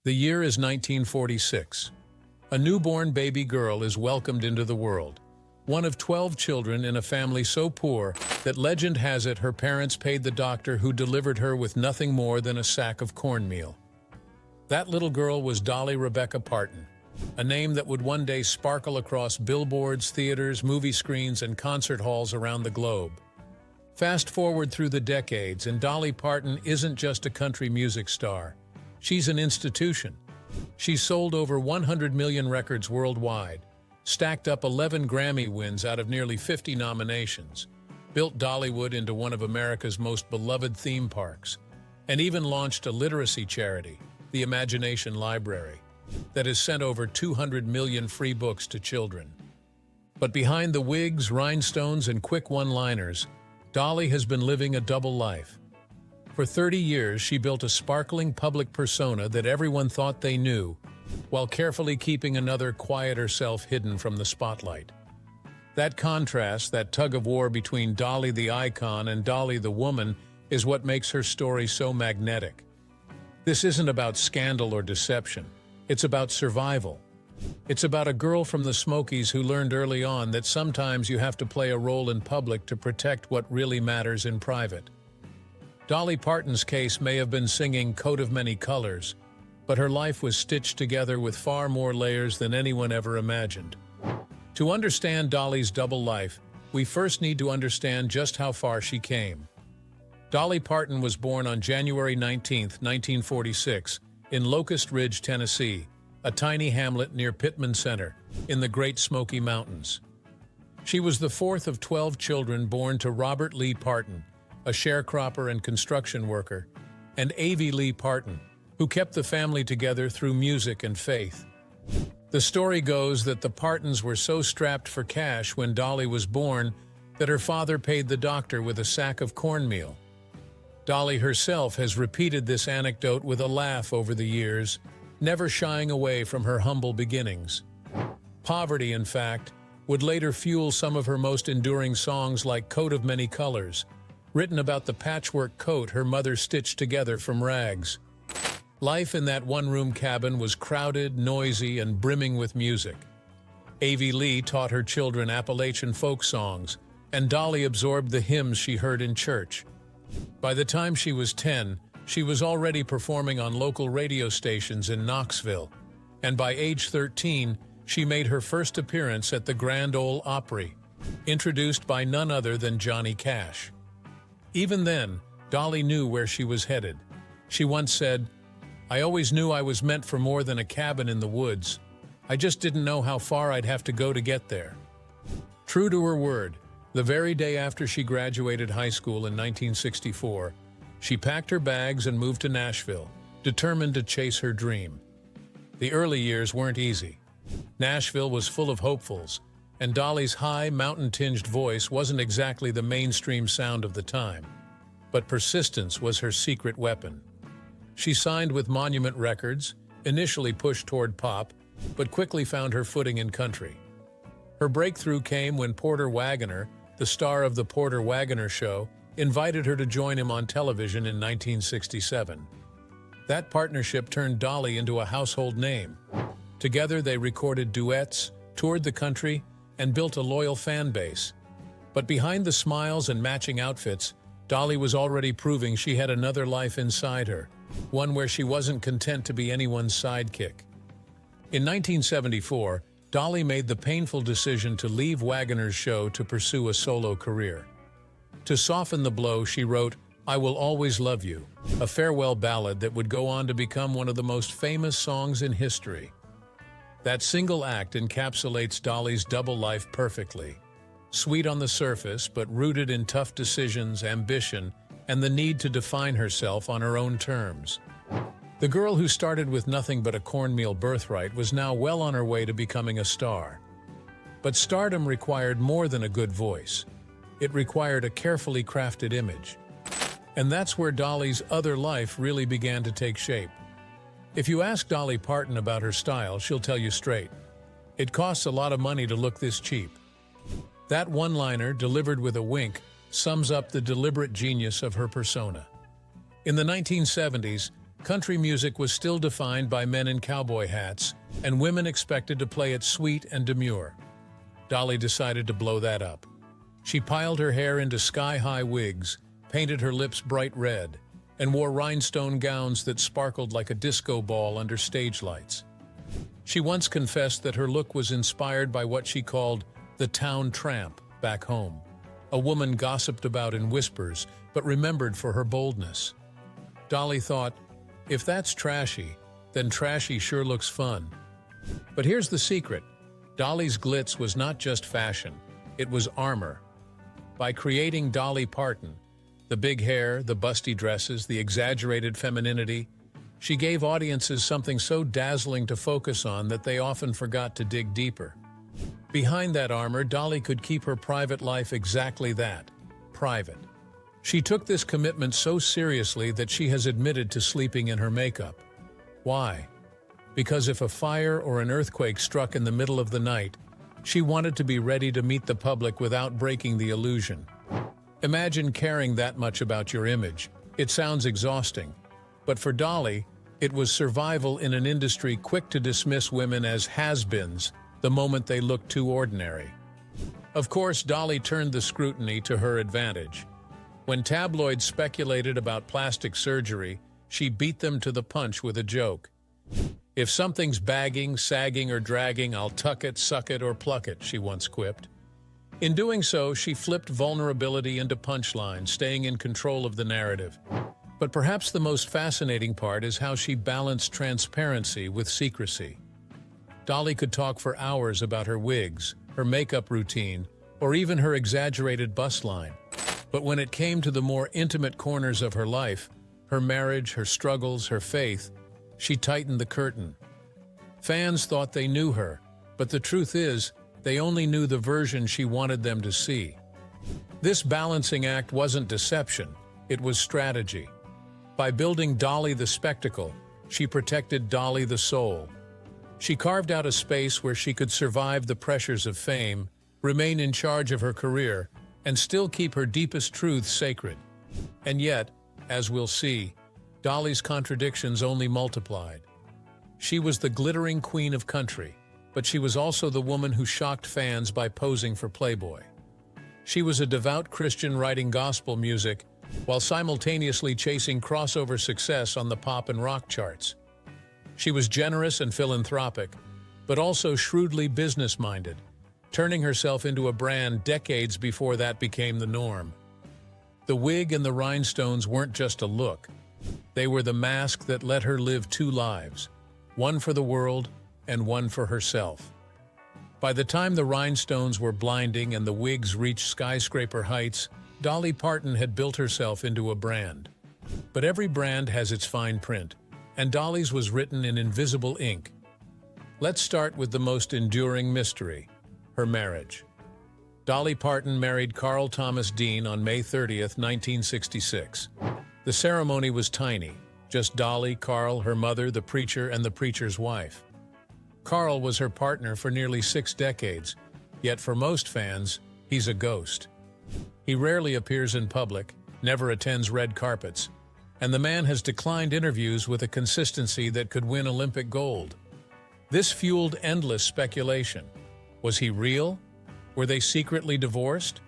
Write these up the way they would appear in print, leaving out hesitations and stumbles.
The year is 1946. A newborn baby girl is welcomed into the world, one of 12 children in a family so poor that legend has it her parents paid the doctor who delivered her with nothing more than a sack of cornmeal. That little girl was Dolly Rebecca Parton, a name that would one day sparkle across billboards, theaters, movie screens, and concert halls around the globe. Fast forward through the decades, and Dolly Parton isn't just a country music star. She's an institution. She's sold over 100 million records worldwide, stacked up 11 Grammy wins out of nearly 50 nominations, built Dollywood into one of America's most beloved theme parks, and even launched a literacy charity, the Imagination Library, that has sent over 200 million free books to children. But behind the wigs, rhinestones, and quick one-liners, Dolly has been living a double life. For 30 years, she built a sparkling public persona that everyone thought they knew, while carefully keeping another quieter self hidden from the spotlight. That contrast, that tug-of-war between Dolly the icon and Dolly the woman, is what makes her story so magnetic. This isn't about scandal or deception. It's about survival. It's about a girl from the Smokies who learned early on that sometimes you have to play a role in public to protect what really matters in private. Dolly Parton's case may have been singing "Coat of Many Colors," but her life was stitched together with far more layers than anyone ever imagined. To understand Dolly's double life, we first need to understand just how far she came. Dolly Parton was born on January 19, 1946, in Locust Ridge, Tennessee, a tiny hamlet near Pittman Center, in the Great Smoky Mountains. She was the fourth of 12 children born to Robert Lee Parton, a sharecropper and construction worker, and Avie Lee Parton, who kept the family together through music and faith. The story goes that the Partons were so strapped for cash when Dolly was born that her father paid the doctor with a sack of cornmeal. Dolly herself has repeated this anecdote with a laugh over the years, never shying away from her humble beginnings. Poverty, in fact, would later fuel some of her most enduring songs like "Coat of Many Colors," written about the patchwork coat her mother stitched together from rags. Life in that one-room cabin was crowded, noisy, and brimming with music. Avie Lee taught her children Appalachian folk songs, and Dolly absorbed the hymns she heard in church. By the time she was 10, she was already performing on local radio stations in Knoxville, and by age 13, she made her first appearance at the Grand Ole Opry, introduced by none other than Johnny Cash. Even then, Dolly knew where she was headed. She once said, "I always knew I was meant for more than a cabin in the woods. I just didn't know how far I'd have to go to get there." True to her word, the very day after she graduated high school in 1964, she packed her bags and moved to Nashville, determined to chase her dream. The early years weren't easy. Nashville was full of hopefuls, and Dolly's high, mountain-tinged voice wasn't exactly the mainstream sound of the time. But persistence was her secret weapon. She signed with Monument Records, initially pushed toward pop, but quickly found her footing in country. Her breakthrough came when Porter Wagoner, the star of The Porter Wagoner Show, invited her to join him on television in 1967. That partnership turned Dolly into a household name. Together they recorded duets, toured the country, and built a loyal fan base. But behind the smiles and matching outfits, Dolly was already proving she had another life inside her, one where she wasn't content to be anyone's sidekick. In 1974, Dolly made the painful decision to leave Wagoner's show to pursue a solo career. To soften the blow, she wrote "I Will Always Love You," a farewell ballad that would go on to become one of the most famous songs in history. That single act encapsulates Dolly's double life perfectly. Sweet on the surface, but rooted in tough decisions, ambition, and the need to define herself on her own terms. The girl who started with nothing but a cornmeal birthright was now well on her way to becoming a star. But stardom required more than a good voice. It required a carefully crafted image. And that's where Dolly's other life really began to take shape. If you ask Dolly Parton about her style, she'll tell you straight. It costs a lot of money to look this cheap. That one-liner, delivered with a wink, sums up the deliberate genius of her persona. In the 1970s, country music was still defined by men in cowboy hats, and women expected to play it sweet and demure. Dolly decided to blow that up. She piled her hair into sky-high wigs, painted her lips bright red, and wore rhinestone gowns that sparkled like a disco ball under stage lights. She once confessed that her look was inspired by what she called the town tramp back home, a woman gossiped about in whispers but remembered for her boldness. Dolly thought, if that's trashy, then trashy sure looks fun. But here's the secret. Dolly's glitz was not just fashion, it was armor. By creating Dolly Parton, the big hair, the busty dresses, the exaggerated femininity, she gave audiences something so dazzling to focus on that they often forgot to dig deeper. Behind that armor, Dolly could keep her private life exactly that, private. She took this commitment so seriously that she has admitted to sleeping in her makeup. Why? Because if a fire or an earthquake struck in the middle of the night, she wanted to be ready to meet the public without breaking the illusion. Imagine caring that much about your image. It sounds exhausting. But for Dolly, it was survival in an industry quick to dismiss women as has-beens the moment they looked too ordinary. Of course, Dolly turned the scrutiny to her advantage. When tabloids speculated about plastic surgery, she beat them to the punch with a joke. If something's bagging, sagging, or dragging, I'll tuck it, suck it, or pluck it, she once quipped. In doing so, she flipped vulnerability into punchlines, staying in control of the narrative. But perhaps the most fascinating part is how she balanced transparency with secrecy. Dolly could talk for hours about her wigs, her makeup routine, or even her exaggerated bust line. But when it came to the more intimate corners of her life, her marriage, her struggles, her faith, she tightened the curtain. Fans thought they knew her, but the truth is, they only knew the version she wanted them to see. This balancing act wasn't deception, it was strategy. By building Dolly the spectacle, she protected Dolly the soul. She carved out a space where she could survive the pressures of fame, remain in charge of her career, and still keep her deepest truths sacred. And yet, as we'll see, Dolly's contradictions only multiplied. She was the glittering queen of country, but she was also the woman who shocked fans by posing for Playboy. She was a devout Christian writing gospel music while simultaneously chasing crossover success on the pop and rock charts. She was generous and philanthropic, but also shrewdly business-minded, turning herself into a brand decades before that became the norm. The wig and the rhinestones weren't just a look. They were the mask that let her live two lives, one for the world and one for herself. By the time the rhinestones were blinding and the wigs reached skyscraper heights, Dolly Parton had built herself into a brand. But every brand has its fine print, and Dolly's was written in invisible ink. Let's start with the most enduring mystery, her marriage. Dolly Parton married Carl Thomas Dean on May 30th, 1966. The ceremony was tiny, just Dolly, Carl, her mother, the preacher, and the preacher's wife. Carl was her partner for nearly 6 decades, yet for most fans, he's a ghost. He rarely appears in public, never attends red carpets, and the man has declined interviews with a consistency that could win Olympic gold. This fueled endless speculation. Was he real? Were they secretly divorced?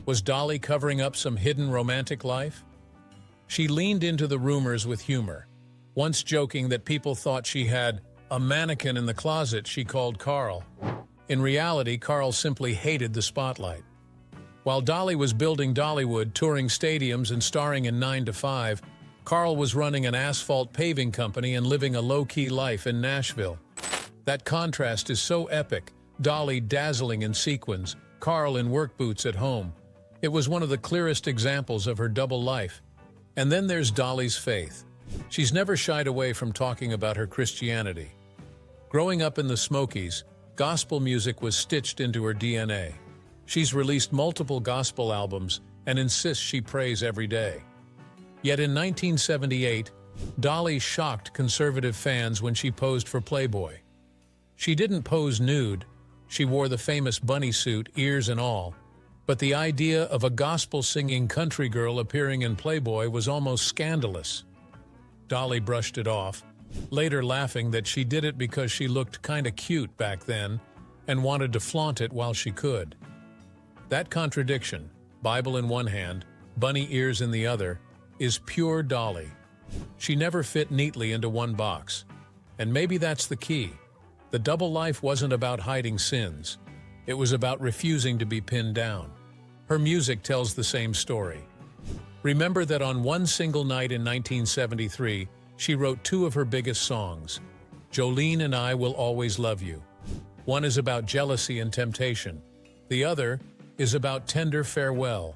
Was Dolly covering up some hidden romantic life? She leaned into the rumors with humor, once joking that people thought she had a mannequin in the closet she called Carl. In reality, Carl simply hated the spotlight. While Dolly was building Dollywood, touring stadiums and starring in 9 to 5, Carl was running an asphalt paving company and living a low-key life in Nashville. That contrast is so epic. Dolly dazzling in sequins, Carl in work boots at home. It was one of the clearest examples of her double life. And then there's Dolly's faith. She's never shied away from talking about her Christianity. Growing up in the Smokies, gospel music was stitched into her DNA. She's released multiple gospel albums and insists she prays every day. Yet in 1978, Dolly shocked conservative fans when she posed for Playboy. She didn't pose nude. She wore the famous bunny suit, ears and all. But the idea of a gospel-singing country girl appearing in Playboy was almost scandalous. Dolly brushed it off, later laughing that she did it because she looked kinda cute back then and wanted to flaunt it while she could. That contradiction, Bible in one hand, bunny ears in the other, is pure Dolly. She never fit neatly into one box. And maybe that's the key. The double life wasn't about hiding sins. It was about refusing to be pinned down. Her music tells the same story. Remember that on one single night in 1973, she wrote two of her biggest songs, Jolene and I Will Always Love You. One is about jealousy and temptation. The other is about tender farewell.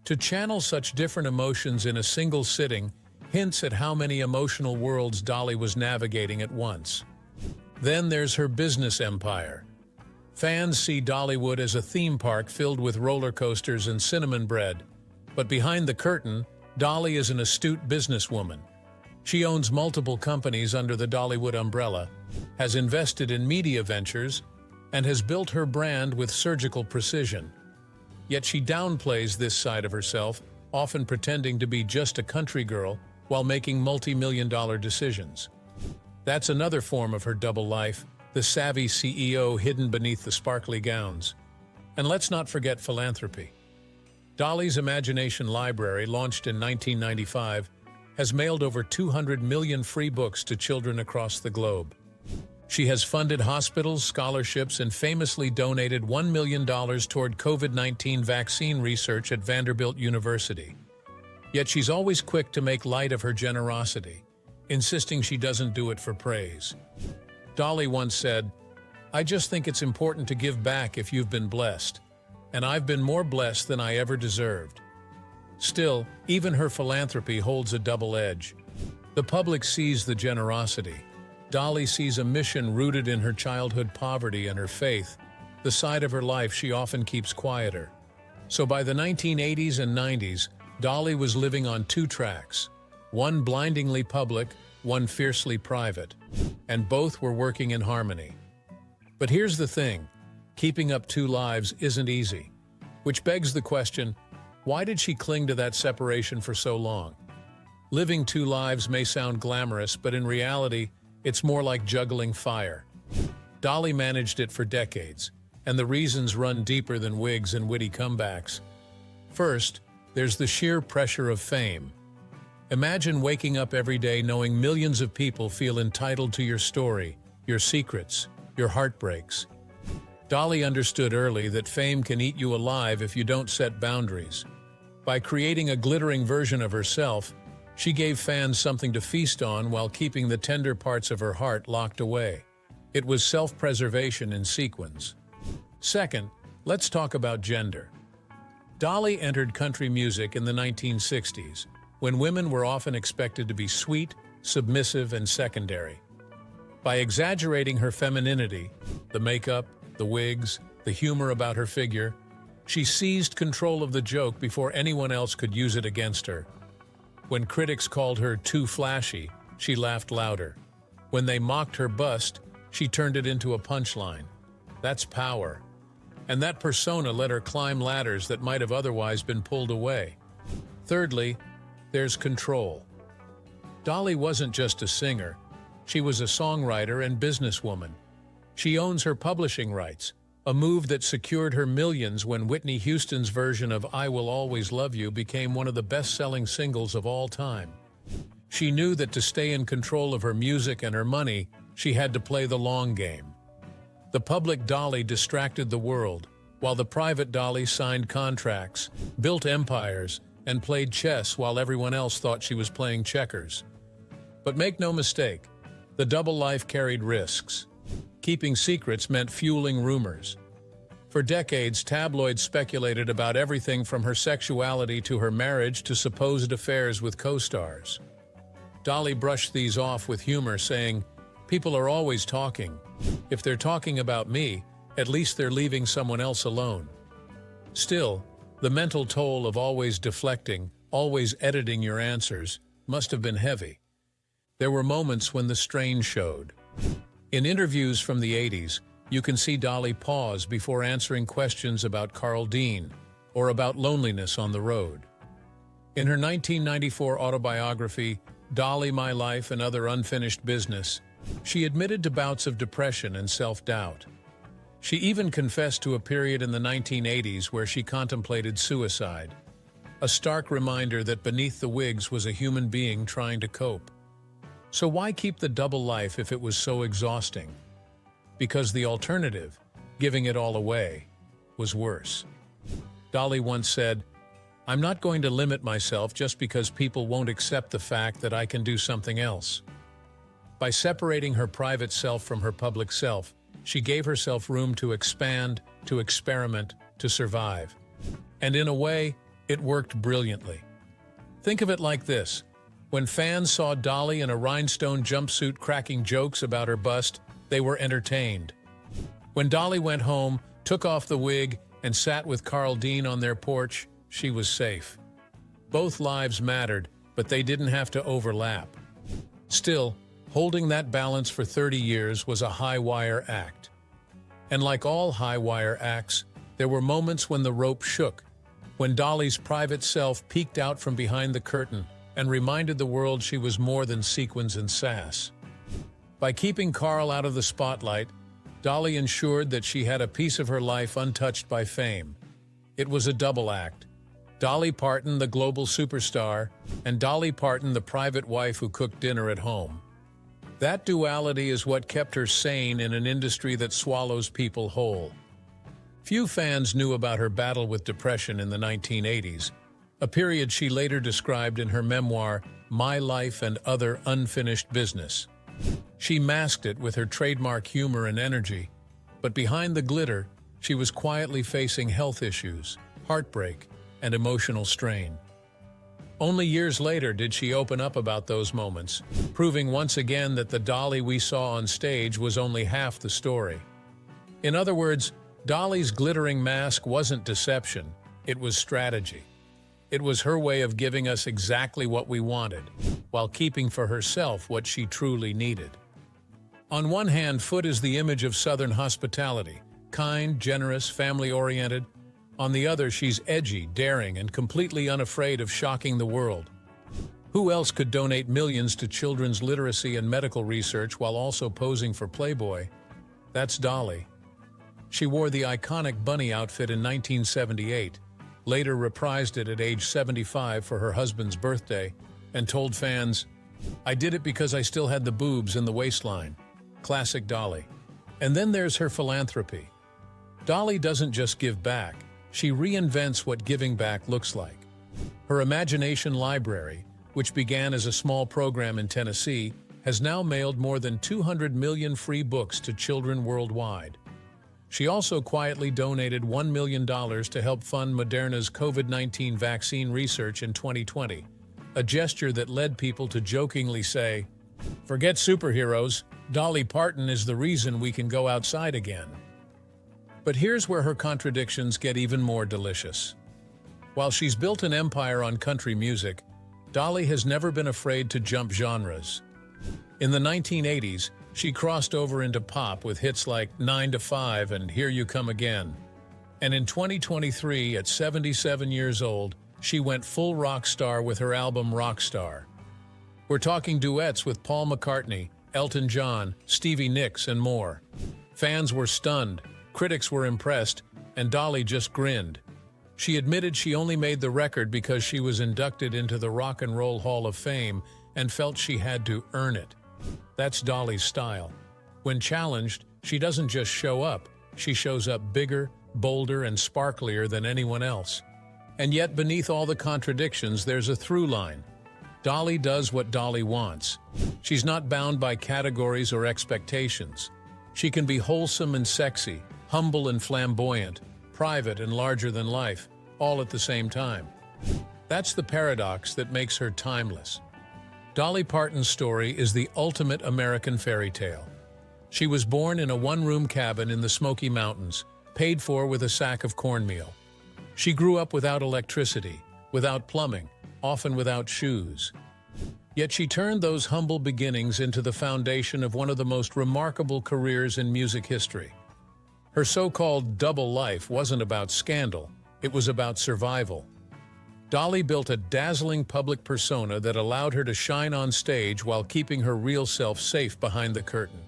To channel such different emotions in a single sitting hints at how many emotional worlds Dolly was navigating at once. Then there's her business empire. Fans see Dollywood as a theme park filled with roller coasters and cinnamon bread. But behind the curtain, Dolly is an astute businesswoman. She owns multiple companies under the Dollywood umbrella, has invested in media ventures, and has built her brand with surgical precision. Yet she downplays this side of herself, often pretending to be just a country girl while making multi-million-dollar decisions. That's another form of her double life, the savvy CEO hidden beneath the sparkly gowns. And let's not forget philanthropy. Dolly's Imagination Library, launched in 1995, has mailed over 200 million free books to children across the globe. She has funded hospitals, scholarships, and famously donated $1 million toward COVID-19 vaccine research at Vanderbilt University. Yet she's always quick to make light of her generosity, insisting she doesn't do it for praise. Dolly once said, "I just think it's important to give back if you've been blessed, and I've been more blessed than I ever deserved." Still, even her philanthropy holds a double edge. The public sees the generosity. Dolly sees a mission rooted in her childhood poverty and her faith, the side of her life she often keeps quieter. So by the 1980s and 90s, Dolly was living on two tracks, one blindingly public, one fiercely private, and both were working in harmony. But here's the thing, keeping up two lives isn't easy, which begs the question, why did she cling to that separation for so long? Living two lives may sound glamorous, but in reality, it's more like juggling fire. Dolly managed it for decades, and the reasons run deeper than wigs and witty comebacks. First, there's the sheer pressure of fame. Imagine waking up every day knowing millions of people feel entitled to your story, your secrets, your heartbreaks. Dolly understood early that fame can eat you alive if you don't set boundaries. By creating a glittering version of herself, she gave fans something to feast on while keeping the tender parts of her heart locked away. It was self-preservation in sequence. Second, let's talk about gender. Dolly entered country music in the 1960s, when women were often expected to be sweet, submissive, and secondary. By exaggerating her femininity, the makeup, the wigs, the humor about her figure, she seized control of the joke before anyone else could use it against her. When critics called her too flashy, she laughed louder. When they mocked her bust, she turned it into a punchline. That's power. And that persona let her climb ladders that might have otherwise been pulled away. Thirdly, there's control. Dolly wasn't just a singer. She was a songwriter and businesswoman. She owns her publishing rights, a move that secured her millions when Whitney Houston's version of I Will Always Love You became one of the best-selling singles of all time. She knew that to stay in control of her music and her money, she had to play the long game. The public Dolly distracted the world, while the private Dolly signed contracts, built empires, and played chess while everyone else thought she was playing checkers. But make no mistake, the double life carried risks. Keeping secrets meant fueling rumors. For decades, tabloids speculated about everything from her sexuality to her marriage to supposed affairs with co-stars. Dolly brushed these off with humor, saying, "People are always talking. If they're talking about me, at least they're leaving someone else alone." Still, the mental toll of always deflecting, always editing your answers, must have been heavy. There were moments when the strain showed. In interviews from the 80s, you can see Dolly pause before answering questions about Carl Dean or about loneliness on the road. In her 1994 autobiography, Dolly, My Life, and Other Unfinished Business, she admitted to bouts of depression and self-doubt. She even confessed to a period in the 1980s where she contemplated suicide, a stark reminder that beneath the wigs was a human being trying to cope. So why keep the double life if it was so exhausting? Because the alternative, giving it all away, was worse. Dolly once said, "I'm not going to limit myself just because people won't accept the fact that I can do something else." By separating her private self from her public self, she gave herself room to expand, to experiment, to survive. And in a way, it worked brilliantly. Think of it like this. When fans saw Dolly in a rhinestone jumpsuit cracking jokes about her bust, they were entertained. When Dolly went home, took off the wig, and sat with Carl Dean on their porch, she was safe. Both lives mattered, but they didn't have to overlap. Still, holding that balance for 30 years was a high-wire act. And like all high-wire acts, there were moments when the rope shook, when Dolly's private self peeked out from behind the curtain and reminded the world she was more than sequins and sass. By keeping Carl out of the spotlight, Dolly ensured that she had a piece of her life untouched by fame. It was a double act. Dolly Parton, the global superstar, and Dolly Parton, the private wife who cooked dinner at home. That duality is what kept her sane in an industry that swallows people whole. Few fans knew about her battle with depression in the 1980s, a period she later described in her memoir, My Life and Other Unfinished Business. She masked it with her trademark humor and energy, but behind the glitter, she was quietly facing health issues, heartbreak, and emotional strain. Only years later did she open up about those moments, proving once again that the Dolly we saw on stage was only half the story. In other words, Dolly's glittering mask wasn't deception, it was strategy. It was her way of giving us exactly what we wanted, while keeping for herself what she truly needed. On one hand, Foot is the image of Southern hospitality, kind, generous, family-oriented. On the other, she's edgy, daring, and completely unafraid of shocking the world. Who else could donate millions to children's literacy and medical research while also posing for Playboy? That's Dolly. She wore the iconic bunny outfit in 1978, later reprised it at age 75 for her husband's birthday, and told fans, "I did it because I still had the boobs and the waistline." Classic Dolly. And then there's her philanthropy. Dolly doesn't just give back, she reinvents what giving back looks like. Her Imagination Library, which began as a small program in Tennessee, has now mailed more than 200 million free books to children worldwide. She also quietly donated $1 million to help fund Moderna's COVID-19 vaccine research in 2020, a gesture that led people to jokingly say, "Forget superheroes, Dolly Parton is the reason we can go outside again." But here's where her contradictions get even more delicious. While she's built an empire on country music, Dolly has never been afraid to jump genres. In the 1980s, she crossed over into pop with hits like 9 to 5 and Here You Come Again. And in 2023, at 77 years old, she went full rock star with her album Rockstar. We're talking duets with Paul McCartney, Elton John, Stevie Nicks, and more. Fans were stunned, critics were impressed, and Dolly just grinned. She admitted she only made the record because she was inducted into the Rock and Roll Hall of Fame and felt she had to earn it. That's Dolly's style. When challenged, she doesn't just show up, she shows up bigger, bolder, and sparklier than anyone else. And yet beneath all the contradictions, there's a through line. Dolly does what Dolly wants. She's not bound by categories or expectations. She can be wholesome and sexy, humble and flamboyant, private and larger than life, all at the same time. That's the paradox that makes her timeless. Dolly Parton's story is the ultimate American fairy tale. She was born in a one-room cabin in the Smoky Mountains, paid for with a sack of cornmeal. She grew up without electricity, without plumbing, often without shoes. Yet she turned those humble beginnings into the foundation of one of the most remarkable careers in music history. Her so-called double life wasn't about scandal, it was about survival. Dolly built a dazzling public persona that allowed her to shine on stage while keeping her real self safe behind the curtain.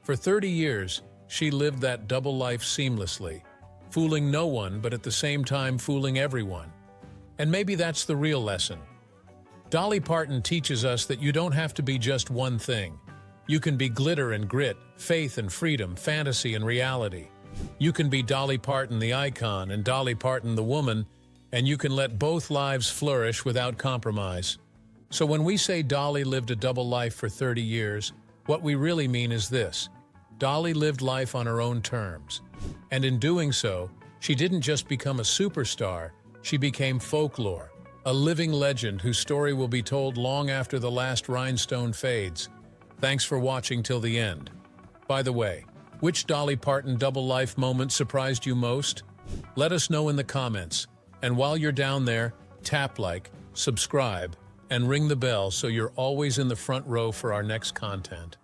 For 30 years, she lived that double life seamlessly, fooling no one but at the same time fooling everyone. And maybe that's the real lesson. Dolly Parton teaches us that you don't have to be just one thing. You can be glitter and grit, faith and freedom, fantasy and reality. You can be Dolly Parton the icon and Dolly Parton the woman, and you can let both lives flourish without compromise. So when we say Dolly lived a double life for 30 years, what we really mean is this: Dolly lived life on her own terms. And in doing so, she didn't just become a superstar, she became folklore, a living legend whose story will be told long after the last rhinestone fades. Thanks for watching till the end. By the way, which Dolly Parton double life moment surprised you most? Let us know in the comments. And while you're down there, tap like, subscribe, and ring the bell so you're always in the front row for our next content.